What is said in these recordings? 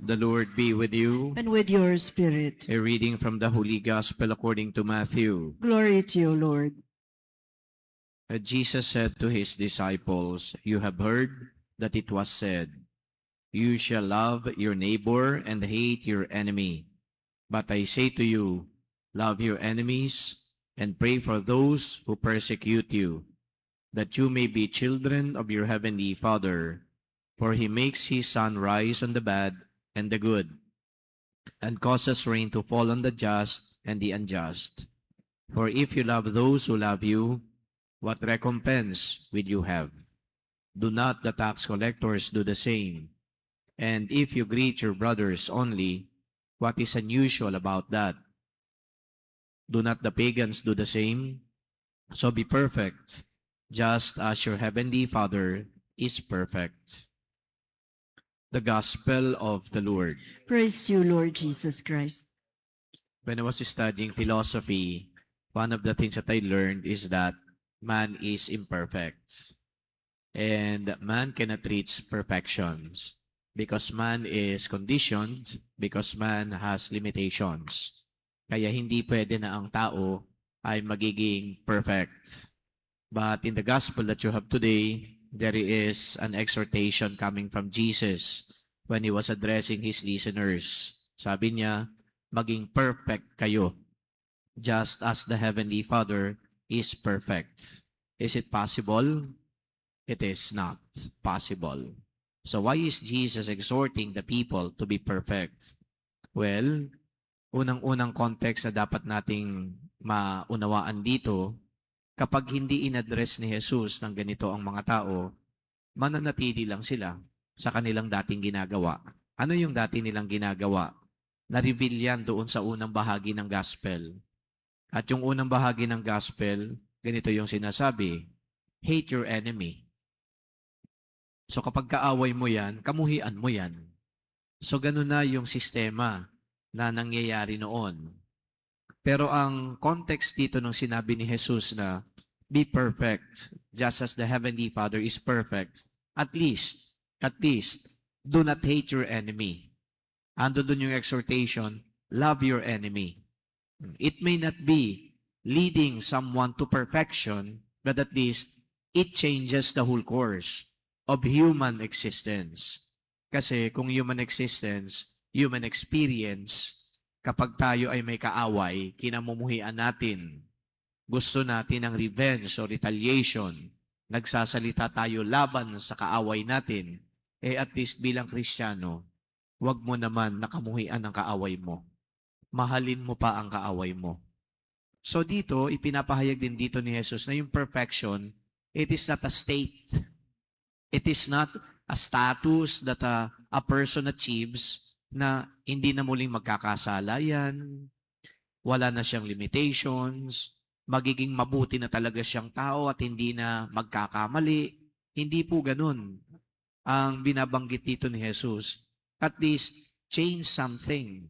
The Lord be with you. and with your spirit. A reading from the Holy Gospel according to Matthew. Glory to you, Lord. Jesus said to his disciples, "You have heard that it was said, 'You shall love your neighbor and hate your enemy.' But I say to you, love your enemies and pray for those who persecute you, that you may be children of your heavenly Father. For he makes his sun rise on the bad and the good, and causes rain to fall on the just and the unjust. For if you love those who love you, what recompense will you have? Do not the tax collectors do the same? And if you greet your brothers only, what is unusual about that? Do not the pagans do the same? So be perfect, just as your heavenly Father is perfect." The Gospel of the Lord. Praise to you, Lord Jesus Christ. When I was studying philosophy, one of the things that I learned is that man is imperfect. And man cannot reach perfections because man is conditioned, because man has limitations. Kaya hindi pwede na ang tao ay magiging perfect. But in the gospel that you have today, there is an exhortation coming from Jesus when he was addressing his listeners. Sabi niya, maging perfect kayo, just as the Heavenly Father is perfect. Is it possible? It is not possible. So why is Jesus exhorting the people to be perfect? Well, unang-unang context na dapat nating maunawaan dito, kapag hindi inaddress ni Jesus ng ganito ang mga tao, mananatili lang sila sa kanilang dating ginagawa. Ano yung dati nilang ginagawa? Na-reveal yan doon sa unang bahagi ng gospel. At yung unang bahagi ng gospel, ganito yung sinasabi, hate your enemy. So kapag kaaway mo yan, kamuhian mo yan. So ganun na yung sistema na nangyayari noon. Pero ang context dito nung sinabi ni Jesus na be perfect, just as the Heavenly Father is perfect, at least, do not hate your enemy. Ando dun yung exhortation, love your enemy. It may not be leading someone to perfection, but at least it changes the whole course of human existence. Kasi kung human existence, human experience, kapag tayo ay may kaaway, kinamumuhian natin, gusto natin ng revenge o retaliation, nagsasalita tayo laban sa kaaway natin, at least bilang Kristiyano, huwag mo naman nakamuhian ang kaaway mo. Mahalin mo pa ang kaaway mo. So dito, ipinapahayag din dito ni Jesus na yung perfection, it is not a state. It is not a status that a person achieves na hindi na muling magkakasala yan, wala na siyang limitations, magiging mabuti na talaga siyang tao at hindi na magkakamali. Hindi po ganun ang binabanggit dito ni Jesus. At least, change something.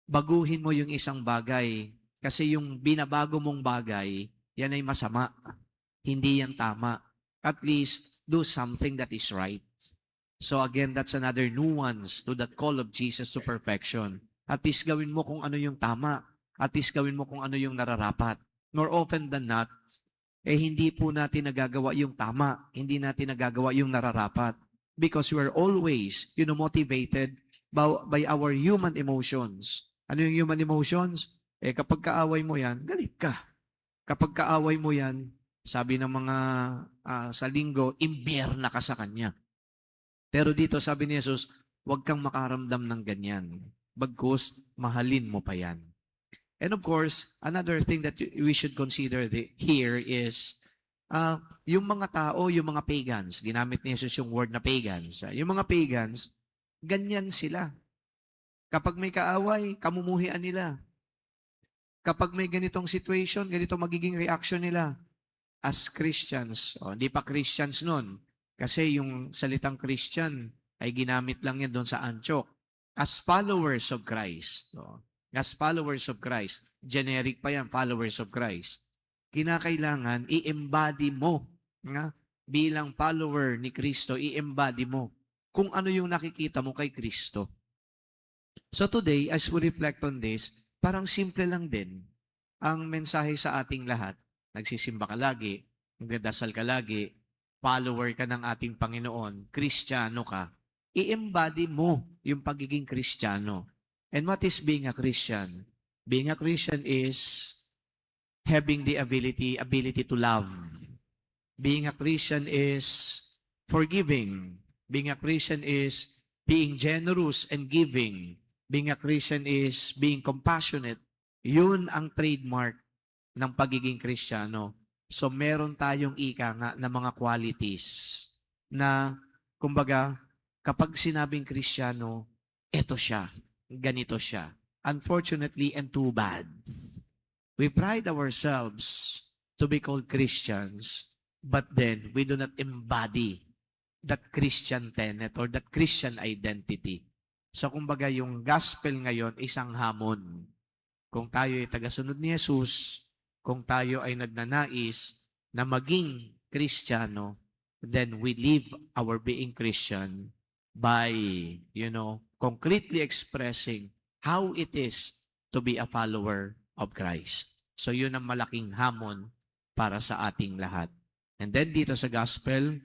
Baguhin mo yung isang bagay. Kasi yung binabago mong bagay, yan ay masama. Hindi yan tama. At least, do something that is right. So again, that's another nuance to that call of Jesus to perfection. At least gawin mo kung ano yung tama. At least gawin mo kung ano yung nararapat. More often than not, hindi po natin nagagawa yung tama. Hindi natin nagagawa yung nararapat. Because we're always, motivated by our human emotions. Ano yung human emotions? Kapag kaaway mo yan, galit ka. Kapag kaaway mo yan, sabi ng mga sa linggo, imbierna ka sa kanya. Pero dito sabi ni Jesus, huwag kang makaramdam ng ganyan. Bagkus, mahalin mo pa yan. And of course, another thing that we should consider here is yung mga tao, yung mga pagans. Ginamit ni Jesus yung word na pagans. Yung mga pagans, ganyan sila. Kapag may kaaway, kamumuhian nila. Kapag may ganitong situation, ganito magiging reaction nila. As Christians, hindi pa Christians nun, kasi yung salitang Christian ay ginamit lang yan doon sa Antioch. As followers of Christ, as followers of Christ, generic pa yan, followers of Christ, kinakailangan i-embody mo, bilang follower ni Kristo, i-embody mo kung ano yung nakikita mo kay Kristo. So today, as we reflect on this, parang simple lang din ang mensahe sa ating lahat. Nagsisimba ka lagi, nagdadasal ka lagi, follower ka ng ating Panginoon, Kristiyano ka, i-embody mo yung pagiging Kristiyano. And what is being a Christian? Being a Christian is having the ability to love. Being a Christian is forgiving. Being a Christian is being generous and giving. Being a Christian is being compassionate. Yun ang trademark ng pagiging Kristiyano. So meron tayong ika nga na mga qualities na, kumbaga, kapag sinabing Kristiyano, eto siya, ganito siya. Unfortunately, and too bad, we pride ourselves to be called Christians, but then we do not embody that Christian tenet or that Christian identity. So kumbaga yung gospel ngayon isang hamon. Kung tayo ay tagasunod ni Jesus, kung tayo ay nagnanais na maging Kristiyano, then we live our being Christian by, concretely expressing how it is to be a follower of Christ. So yun ang malaking hamon para sa ating lahat. And then dito sa gospel,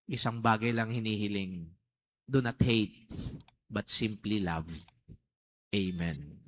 isang bagay lang hinihiling. Do not hate, but simply love. Amen.